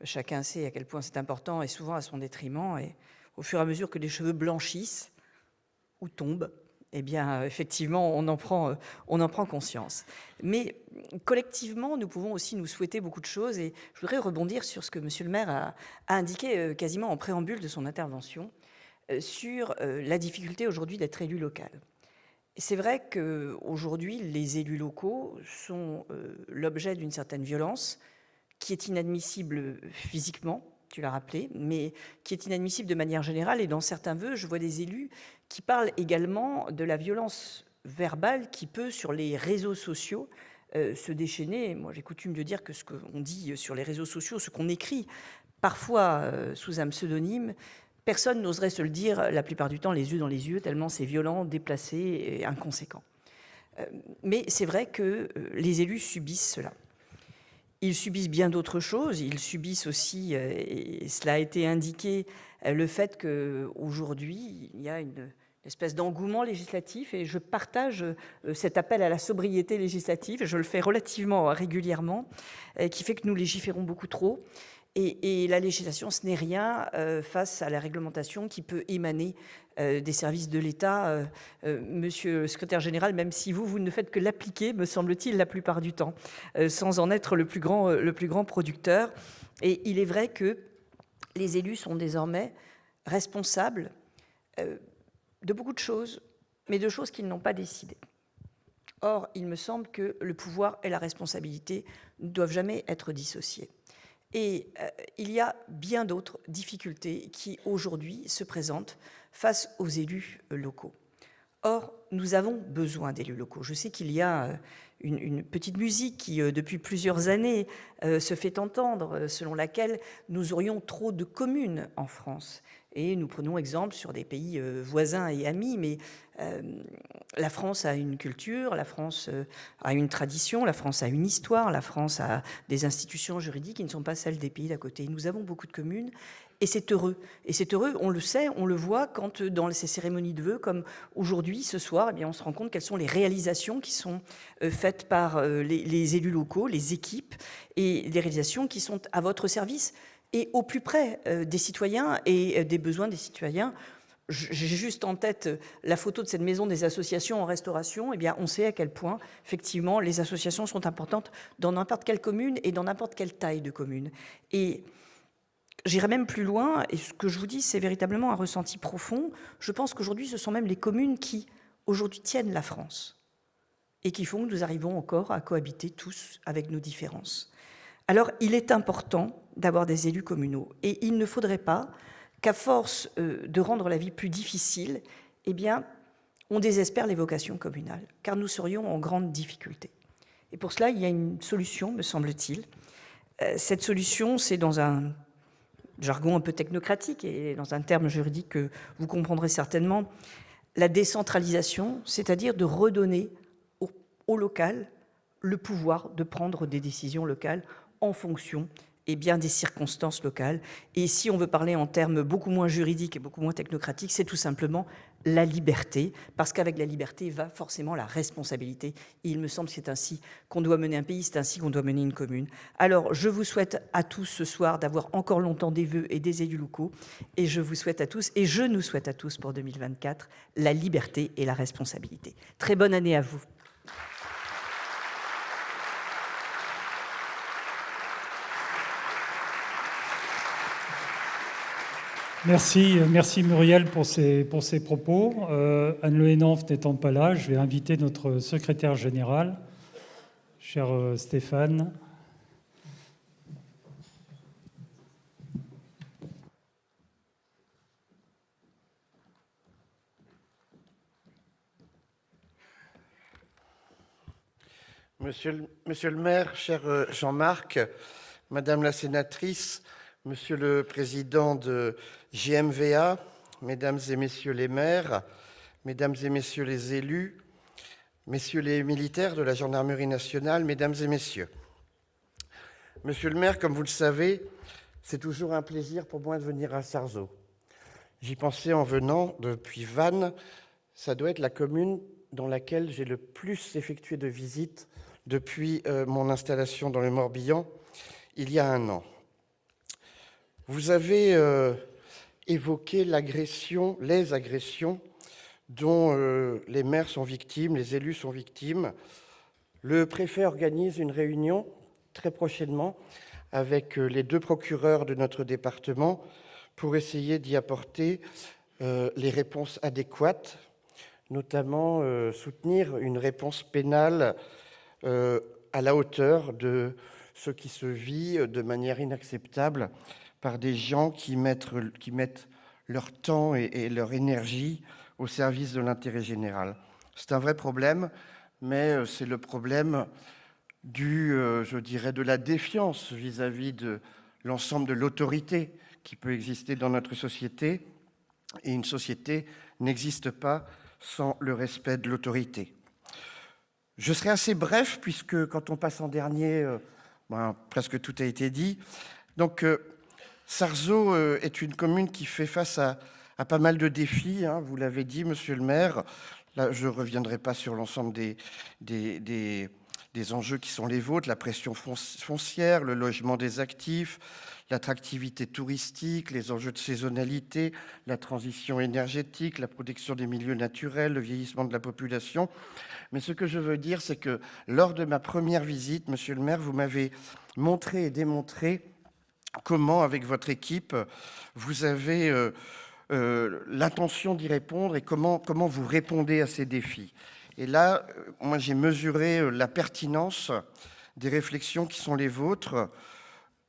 chacun sait à quel point c'est important et souvent à son détriment. Et au fur et à mesure que les cheveux blanchissent ou tombent, eh bien, effectivement, on en prend conscience. Mais collectivement, nous pouvons aussi nous souhaiter beaucoup de choses. Et je voudrais rebondir sur ce que monsieur le maire a indiqué quasiment en préambule de son intervention sur la difficulté aujourd'hui d'être élu local. C'est vrai qu'aujourd'hui, les élus locaux sont l'objet d'une certaine violence qui est inadmissible physiquement, tu l'as rappelé, mais qui est inadmissible de manière générale. Et dans certains vœux, je vois des élus qui parlent également de la violence verbale qui peut, sur les réseaux sociaux, se déchaîner. Moi, j'ai coutume de dire que ce qu'on dit sur les réseaux sociaux, ce qu'on écrit, parfois sous un pseudonyme, personne n'oserait se le dire la plupart du temps les yeux dans les yeux, tellement c'est violent, déplacé et inconséquent. Mais c'est vrai que les élus subissent cela. Ils subissent bien d'autres choses. Ils subissent aussi, et cela a été indiqué, le fait qu'aujourd'hui, il y a une espèce d'engouement législatif, et je partage cet appel à la sobriété législative, je le fais relativement régulièrement, qui fait que nous légiférons beaucoup trop. Et la législation, ce n'est rien face à la réglementation qui peut émaner des services de l'État. Monsieur le secrétaire général, même si vous ne faites que l'appliquer, me semble-t-il, la plupart du temps, sans en être le plus grand producteur. Et il est vrai que les élus sont désormais responsables de beaucoup de choses, mais de choses qu'ils n'ont pas décidées. Or, il me semble que le pouvoir et la responsabilité ne doivent jamais être dissociés. Et il y a bien d'autres difficultés qui, aujourd'hui, se présentent face aux élus locaux. Or, nous avons besoin d'élus locaux. Je sais qu'il y a une petite musique qui, depuis plusieurs années, se fait entendre, selon laquelle nous aurions trop de communes en France. Et nous prenons exemple sur des pays voisins et amis, mais la France a une culture, la France a une tradition, la France a une histoire, la France a des institutions juridiques qui ne sont pas celles des pays d'à côté. Nous avons beaucoup de communes, et c'est heureux. Et c'est heureux, on le sait, on le voit quand dans ces cérémonies de vœux, comme aujourd'hui, ce soir, eh bien, on se rend compte quelles sont les réalisations qui sont faites par les élus locaux, les équipes, et des réalisations qui sont à votre service et au plus près des citoyens et des besoins des citoyens. J'ai juste en tête la photo de cette maison des associations en restauration. Eh bien, on sait à quel point, effectivement, les associations sont importantes dans n'importe quelle commune et dans n'importe quelle taille de commune. Et j'irai même plus loin, et ce que je vous dis, c'est véritablement un ressenti profond. Je pense qu'aujourd'hui, ce sont même les communes qui, aujourd'hui, tiennent la France et qui font que nous arrivons encore à cohabiter tous avec nos différences. Alors, il est important d'avoir des élus communaux, et il ne faudrait pas qu'à force de rendre la vie plus difficile, eh bien, on désespère les vocations communales, car nous serions en grande difficulté. Et pour cela, il y a une solution, me semble-t-il. Cette solution, c'est dans un jargon un peu technocratique et dans un terme juridique que vous comprendrez certainement, la décentralisation, c'est-à-dire de redonner au local le pouvoir de prendre des décisions locales en fonction bien des circonstances locales. Et si on veut parler en termes beaucoup moins juridiques et beaucoup moins technocratiques, c'est tout simplement la liberté, parce qu'avec la liberté va forcément la responsabilité. Et il me semble que c'est ainsi qu'on doit mener un pays, c'est ainsi qu'on doit mener une commune. Alors, je vous souhaite à tous ce soir d'avoir encore longtemps des vœux et des élus locaux, et je vous souhaite à tous, et je nous souhaite à tous pour 2024, la liberté et la responsabilité. Très bonne année à vous. Merci Muriel pour ces propos. Anne Le Hénanff n'étant pas là, je vais inviter notre secrétaire général, cher Stéphane. Monsieur le maire, cher Jean-Marc, Madame la sénatrice, Monsieur le président de JMVA, Mesdames et Messieurs les maires, Mesdames et Messieurs les élus, Messieurs les militaires de la Gendarmerie nationale, Mesdames et Messieurs. Monsieur le maire, comme vous le savez, c'est toujours un plaisir pour moi de venir à Sarzeau. J'y pensais en venant depuis Vannes, ça doit être la commune dans laquelle j'ai le plus effectué de visites depuis mon installation dans le Morbihan, il y a un an. Vous avez évoqué les agressions dont les maires sont victimes, les élus sont victimes. Le préfet organise une réunion très prochainement avec les 2 procureurs de notre département pour essayer d'y apporter les réponses adéquates, notamment soutenir une réponse pénale à la hauteur de ce qui se vit de manière inacceptable par des gens qui mettent leur temps et leur énergie au service de l'intérêt général. C'est un vrai problème, mais c'est le problème de la défiance vis-à-vis de l'ensemble de l'autorité qui peut exister dans notre société. Et une société n'existe pas sans le respect de l'autorité. Je serai assez bref, puisque quand on passe en dernier, presque tout a été dit. Donc, Sarzeau est une commune qui fait face à pas mal de défis, hein, vous l'avez dit, monsieur le maire. Là, je ne reviendrai pas sur l'ensemble des enjeux qui sont les vôtres, la pression foncière, le logement des actifs, l'attractivité touristique, les enjeux de saisonnalité, la transition énergétique, la protection des milieux naturels, le vieillissement de la population. Mais ce que je veux dire, c'est que lors de ma première visite, monsieur le maire, vous m'avez montré et démontré comment, avec votre équipe, vous avez l'intention d'y répondre et comment vous répondez à ces défis. Et là, moi, j'ai mesuré la pertinence des réflexions qui sont les vôtres,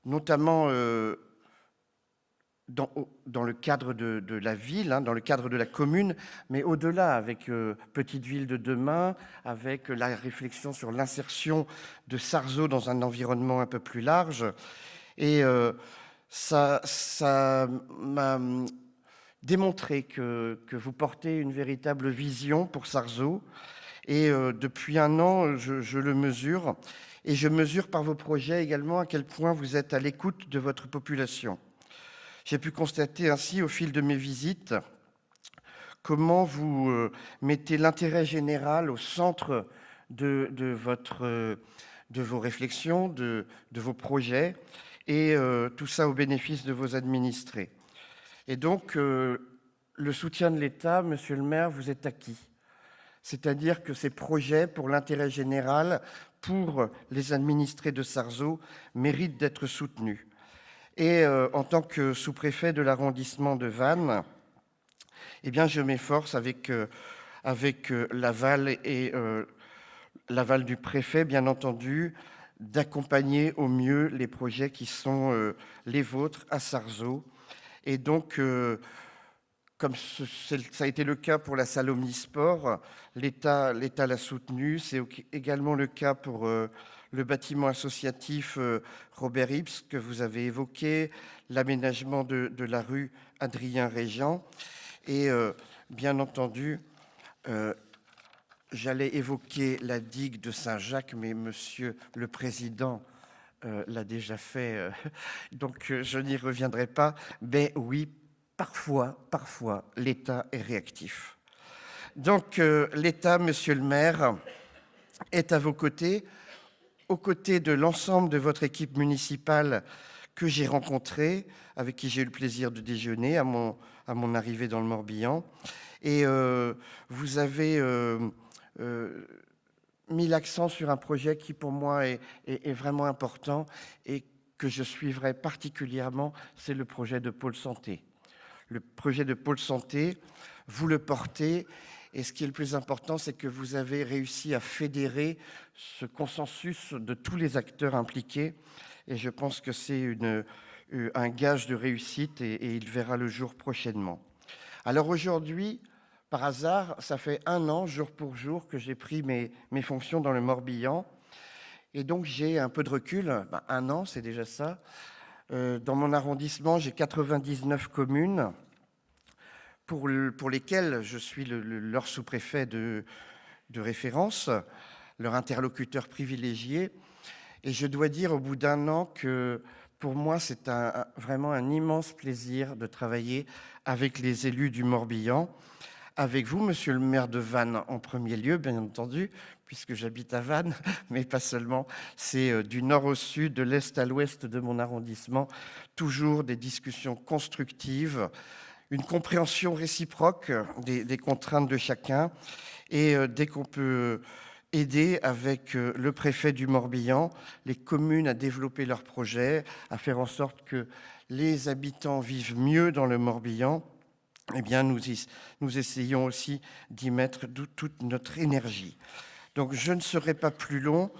notamment dans le cadre de la ville, hein, dans le cadre de la commune, mais au-delà, avec Petite Ville de demain, avec la réflexion sur l'insertion de Sarzeau dans un environnement un peu plus large. Et ça m'a démontré que vous portez une véritable vision pour Sarzeau. Et depuis un an, je le mesure. Et je mesure par vos projets également à quel point vous êtes à l'écoute de votre population. J'ai pu constater ainsi au fil de mes visites comment vous mettez l'intérêt général au centre de vos réflexions, de vos projets, et tout ça au bénéfice de vos administrés. Et donc, le soutien de l'État, monsieur le maire, vous est acquis. C'est-à-dire que ces projets pour l'intérêt général, pour les administrés de Sarzeau, méritent d'être soutenus. Et en tant que sous-préfet de l'arrondissement de Vannes, eh bien, je m'efforce avec l'aval et l'aval du préfet, bien entendu, d'accompagner au mieux les projets qui sont les vôtres à Sarzeau. Et donc, comme ça a été le cas pour la salle Omnisport, l'État l'a soutenu. C'est également le cas pour le bâtiment associatif Robert Ips que vous avez évoqué, l'aménagement de la rue Adrien Régent. Et bien entendu, j'allais évoquer la digue de Saint-Jacques, mais monsieur le président l'a déjà fait, donc je n'y reviendrai pas. Mais oui, parfois, l'État est réactif. Donc l'État, monsieur le maire, est à vos côtés, aux côtés de l'ensemble de votre équipe municipale que j'ai rencontrée, avec qui j'ai eu le plaisir de déjeuner à mon arrivée dans le Morbihan. Et vous avez mis l'accent sur un projet qui, pour moi, est vraiment important et que je suivrai particulièrement, c'est le projet de pôle santé. Le projet de pôle santé, vous le portez, et ce qui est le plus important, c'est que vous avez réussi à fédérer ce consensus de tous les acteurs impliqués, et je pense que c'est un gage de réussite, et il verra le jour prochainement. Alors aujourd'hui, par hasard, ça fait 1 an, jour pour jour, que j'ai pris mes fonctions dans le Morbihan, et donc j'ai un peu de recul. 1 an, c'est déjà ça. Dans mon arrondissement, j'ai 99 communes pour lesquelles je suis leur sous-préfet de référence, leur interlocuteur privilégié. Et je dois dire au bout d'1 an que pour moi, c'est vraiment un immense plaisir de travailler avec les élus du Morbihan, avec vous, monsieur le maire de Vannes, en premier lieu, bien entendu, puisque j'habite à Vannes, mais pas seulement. C'est du nord au sud, de l'est à l'ouest de mon arrondissement, toujours des discussions constructives, une compréhension réciproque des contraintes de chacun. Et dès qu'on peut aider avec le préfet du Morbihan, les communes à développer leurs projets, à faire en sorte que les habitants vivent mieux dans le Morbihan, eh bien, nous essayons aussi d'y mettre toute notre énergie. Donc, je ne serai pas plus long.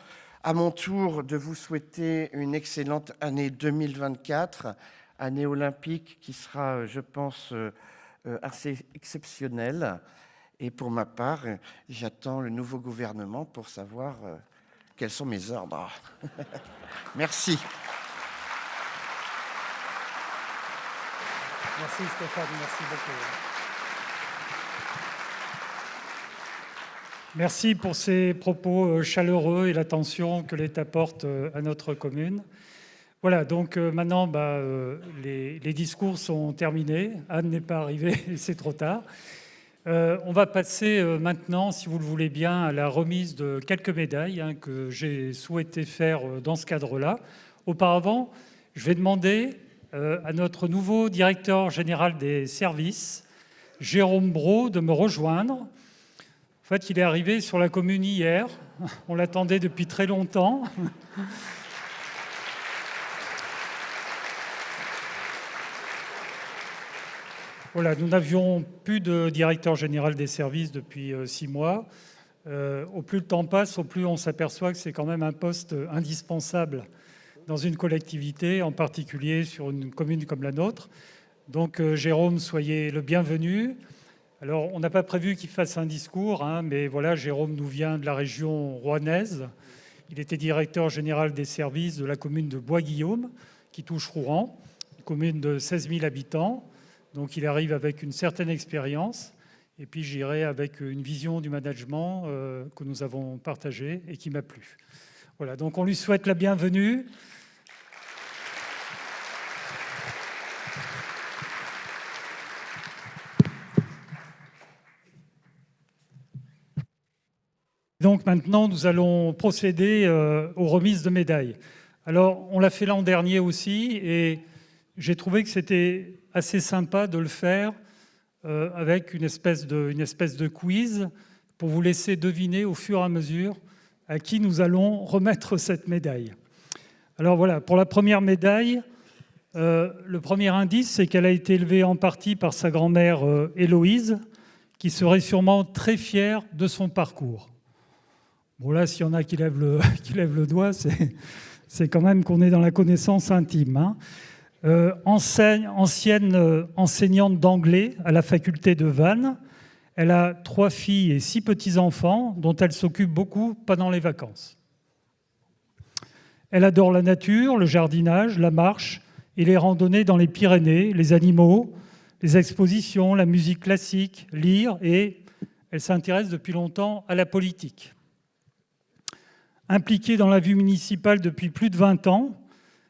À mon tour de vous souhaiter une excellente année 2024, année olympique qui sera, je pense, assez exceptionnelle. Et pour ma part, j'attends le nouveau gouvernement pour savoir quels sont mes ordres. Merci. Merci Stéphane, merci beaucoup. Merci pour ces propos chaleureux et l'attention que l'État porte à notre commune. Voilà, donc maintenant, les discours sont terminés. Anne n'est pas arrivée, c'est trop tard. On va passer maintenant, si vous le voulez bien, à la remise de quelques médailles que j'ai souhaité faire dans ce cadre-là. Auparavant, je vais demander à notre nouveau directeur général des services, Jérôme Brault, de me rejoindre. En fait, il est arrivé sur la commune hier. On l'attendait depuis très longtemps. Voilà, nous n'avions plus de directeur général des services depuis 6 mois. Au plus le temps passe, au plus on s'aperçoit que c'est quand même un poste indispensable dans une collectivité, en particulier sur une commune comme la nôtre. Donc Jérôme, soyez le bienvenu. Alors, on n'a pas prévu qu'il fasse un discours, mais voilà, Jérôme nous vient de la région rouennaise. Il était directeur général des services de la commune de Bois-Guillaume, qui touche Rouen, une commune de 16 000 habitants. Donc, il arrive avec une certaine expérience. Et puis, j'irai avec une vision du management que nous avons partagée et qui m'a plu. Voilà, donc on lui souhaite la bienvenue. Donc maintenant, nous allons procéder aux remises de médailles. Alors, on l'a fait l'an dernier aussi, et j'ai trouvé que c'était assez sympa de le faire avec une espèce de quiz pour vous laisser deviner au fur et à mesure à qui nous allons remettre cette médaille. Alors voilà, pour la première médaille, le premier indice, c'est qu'elle a été élevée en partie par sa grand-mère Héloïse, qui serait sûrement très fière de son parcours. Bon là, s'il y en a qui lèvent le doigt, c'est quand même qu'on est dans la connaissance intime. Ancienne enseignante d'anglais à la faculté de Vannes, elle a 3 filles et 6 petits-enfants dont elle s'occupe beaucoup pendant les vacances. Elle adore la nature, le jardinage, la marche et les randonnées dans les Pyrénées, les animaux, les expositions, la musique classique, lire, et elle s'intéresse depuis longtemps à la politique. Impliquée dans la vie municipale depuis plus de 20 ans,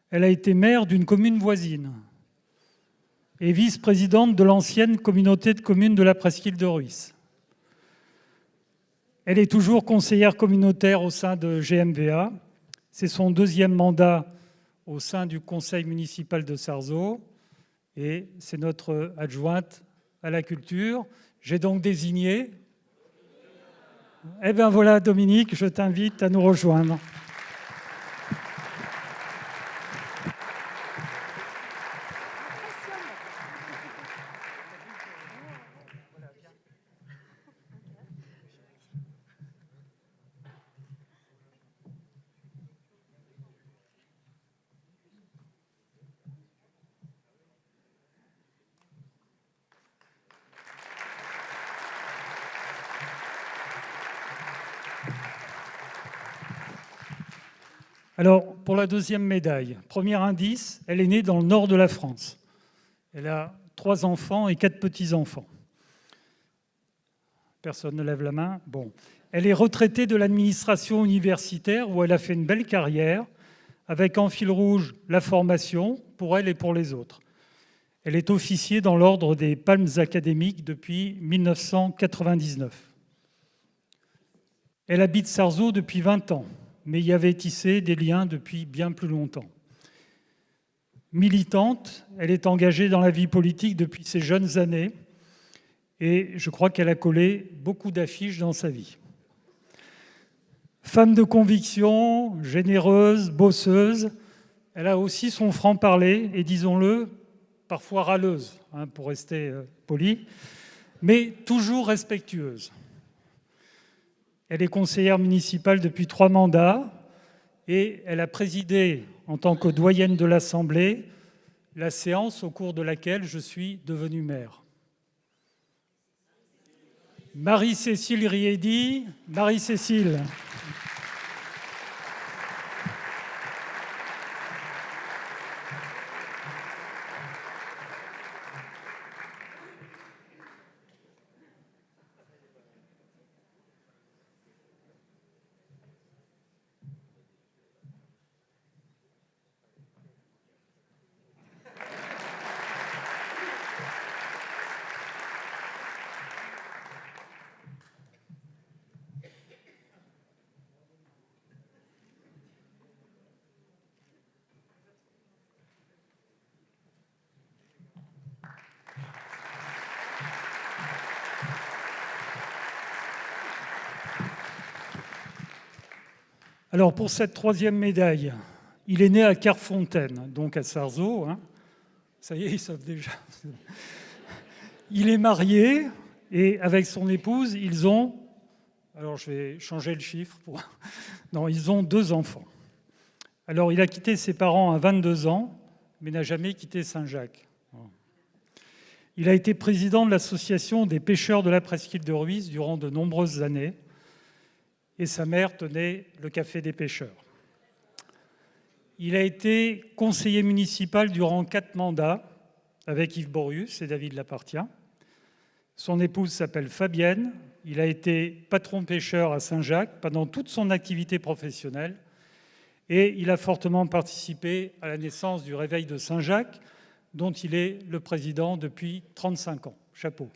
elle a été maire d'une commune voisine et vice-présidente de l'ancienne communauté de communes de la presqu'île de Rhuys. Elle est toujours conseillère communautaire au sein de GMVA. C'est son 2e mandat au sein du conseil municipal de Sarzeau et c'est notre adjointe à la culture. J'ai donc désigné... Eh bien voilà, Dominique, je t'invite à nous rejoindre. Alors, pour la 2e médaille, premier indice, elle est née dans le nord de la France. Elle a 3 enfants et 4 petits-enfants. Personne ne lève la main. Bon. Elle est retraitée de l'administration universitaire où elle a fait une belle carrière, avec en fil rouge la formation pour elle et pour les autres. Elle est officier dans l'ordre des Palmes académiques depuis 1999. Elle habite Sarzeau depuis 20 ans, mais y avait tissé des liens depuis bien plus longtemps. Militante, elle est engagée dans la vie politique depuis ses jeunes années et je crois qu'elle a collé beaucoup d'affiches dans sa vie. Femme de conviction, généreuse, bosseuse, elle a aussi son franc-parler et, disons-le, parfois râleuse, pour rester poli, mais toujours respectueuse. Elle est conseillère municipale depuis 3 mandats et elle a présidé, en tant que doyenne de l'Assemblée, la séance au cours de laquelle je suis devenu maire. Marie-Cécile Riedi. Marie-Cécile. Alors, pour cette troisième médaille, il est né à Carfontaine, donc à Sarzeau. Hein. Ça y est, ils savent déjà. Il est marié et avec son épouse, ils ont... Alors, je vais changer le chiffre. Non, ils ont 2 enfants. Alors, il a quitté ses parents à 22 ans, mais n'a jamais quitté Saint-Jacques. Il a été président de l'association des pêcheurs de la presqu'île de Rhuys durant de nombreuses années. Et sa mère tenait le café des pêcheurs. Il a été conseiller municipal durant 4 mandats avec Yves Borius et David Lapartien. Son épouse s'appelle Fabienne. Il a été patron pêcheur à Saint-Jacques pendant toute son activité professionnelle et il a fortement participé à la naissance du Réveil de Saint-Jacques, dont il est le président depuis 35 ans. Chapeau.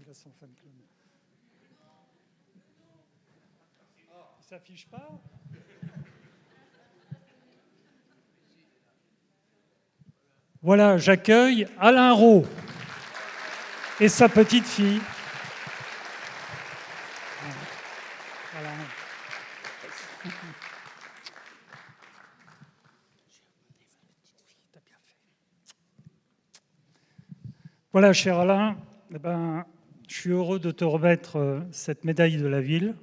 Il a son fan club. Il s'affiche pas ? Voilà, j'accueille Alain Rowe et sa petite fille. Alain. Voilà, cher Alain, je suis heureux de te remettre cette médaille de la ville.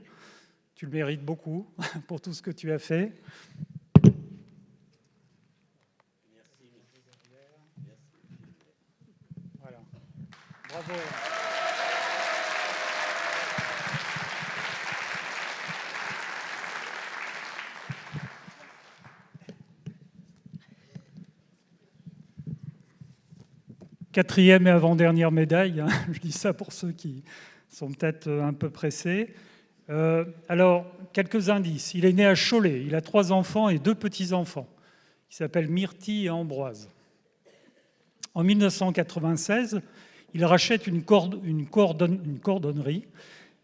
Tu le mérites beaucoup pour tout ce que tu as fait. Voilà. Bravo. Quatrième et avant-dernière médaille, hein. Je dis ça pour ceux qui sont peut-être un peu pressés. Alors, quelques indices. Il est né à Cholet, il a 3 enfants et 2 petits-enfants. Il s'appelle Myrtille et Ambroise. En 1996, il rachète une cordonnerie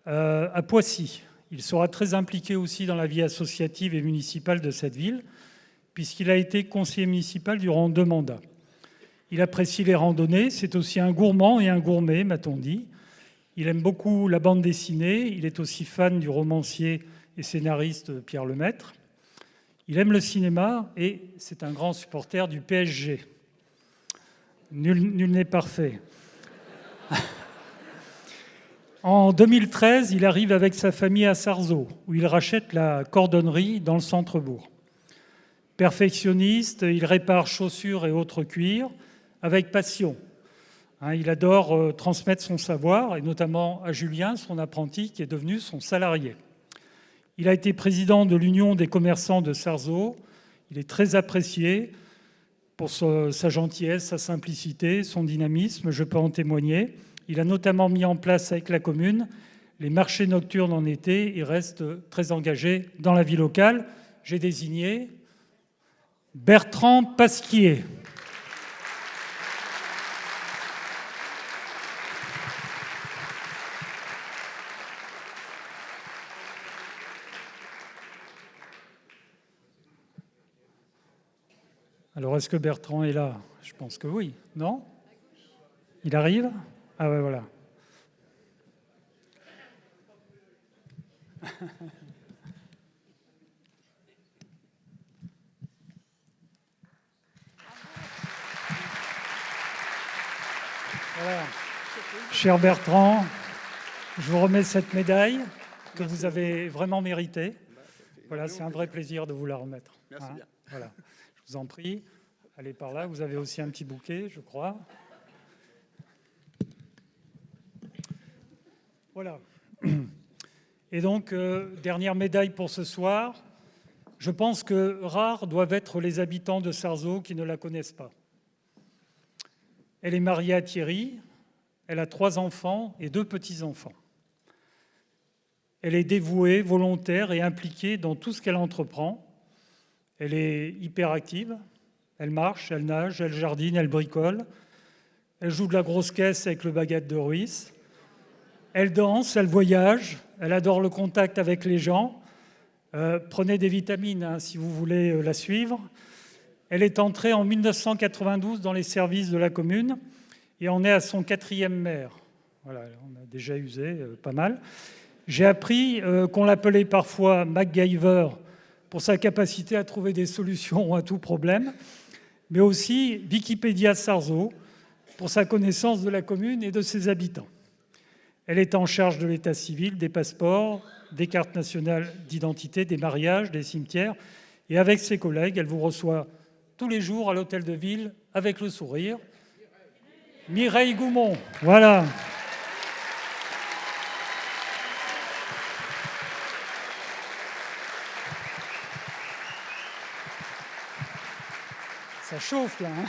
à Poissy. Il sera très impliqué aussi dans la vie associative et municipale de cette ville, puisqu'il a été conseiller municipal durant 2 mandats. Il apprécie les randonnées, c'est aussi un gourmand et un gourmet, m'a-t-on dit. Il aime beaucoup la bande dessinée, il est aussi fan du romancier et scénariste Pierre Lemaître. Il aime le cinéma et c'est un grand supporter du PSG. Nul n'est parfait. En 2013, il arrive avec sa famille à Sarzeau, où il rachète la cordonnerie dans le centre-bourg. Perfectionniste, il répare chaussures et autres cuirs avec passion. Il adore transmettre son savoir, et notamment à Julien, son apprenti, qui est devenu son salarié. Il a été président de l'Union des commerçants de Sarzeau. Il est très apprécié pour sa gentillesse, sa simplicité, son dynamisme, je peux en témoigner. Il a notamment mis en place avec la commune les marchés nocturnes en été et reste très engagé dans la vie locale. J'ai désigné Bertrand Pasquier. Alors, est-ce que Bertrand est là? Je pense que oui. Non? Il arrive? Ah ouais, voilà. Voilà. Cher Bertrand, je vous remets cette médaille que vous avez vraiment méritée. Voilà, c'est un vrai plaisir de vous la remettre. Merci bien. Voilà. Je vous en prie, allez par là. Vous avez aussi un petit bouquet, je crois. Voilà. Et donc, dernière médaille pour ce soir. Je pense que rares doivent être les habitants de Sarzeau qui ne la connaissent pas. Elle est mariée à Thierry, elle a 3 enfants et 2 petits-enfants. Elle est dévouée, volontaire et impliquée dans tout ce qu'elle entreprend. Elle est hyperactive, elle marche, elle nage, elle jardine, elle bricole. Elle joue de la grosse caisse avec le baguette de Ruisse. Elle danse, elle voyage, elle adore le contact avec les gens. Prenez des vitamines hein, si vous voulez la suivre. Elle est entrée en 1992 dans les services de la commune et on est à son 4e maire. Voilà, on a déjà usé pas mal. J'ai appris qu'on l'appelait parfois MacGyver pour sa capacité à trouver des solutions à tout problème, mais aussi Wikipédia Sarzeau pour sa connaissance de la commune et de ses habitants. Elle est en charge de l'état civil, des passeports, des cartes nationales d'identité, des mariages, des cimetières. Et avec ses collègues, elle vous reçoit tous les jours à l'hôtel de ville avec le sourire. Mireille Goumont, voilà. Ça chauffe là, hein.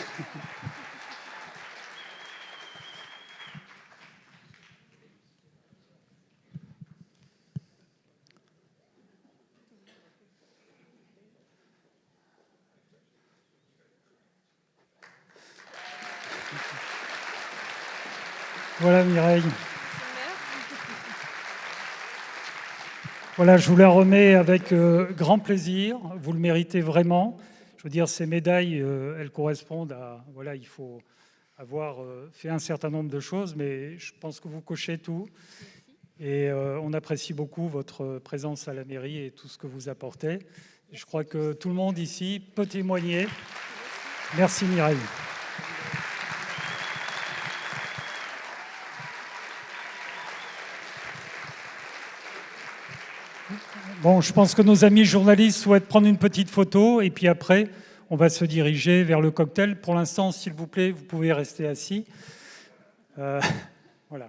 Voilà Mireille. Voilà, je vous la remets avec grand plaisir. Vous le méritez vraiment. Je veux dire, ces médailles, elles correspondent à... Voilà, il faut avoir fait un certain nombre de choses, mais je pense que vous cochez tout. Et on apprécie beaucoup votre présence à la mairie et tout ce que vous apportez. Je crois que tout le monde ici peut témoigner. Merci Mireille. Bon, je pense que nos amis journalistes souhaitent prendre une petite photo et puis après, on va se diriger vers le cocktail. Pour l'instant, s'il vous plaît, vous pouvez rester assis. Voilà.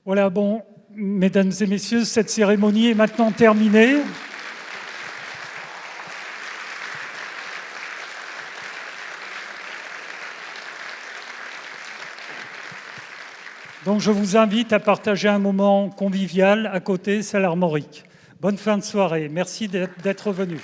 Voilà, bon, mesdames et messieurs, cette cérémonie est maintenant terminée. Donc je vous invite à partager un moment convivial à côté, salle Armorique. Bonne fin de soirée, merci d'être venus.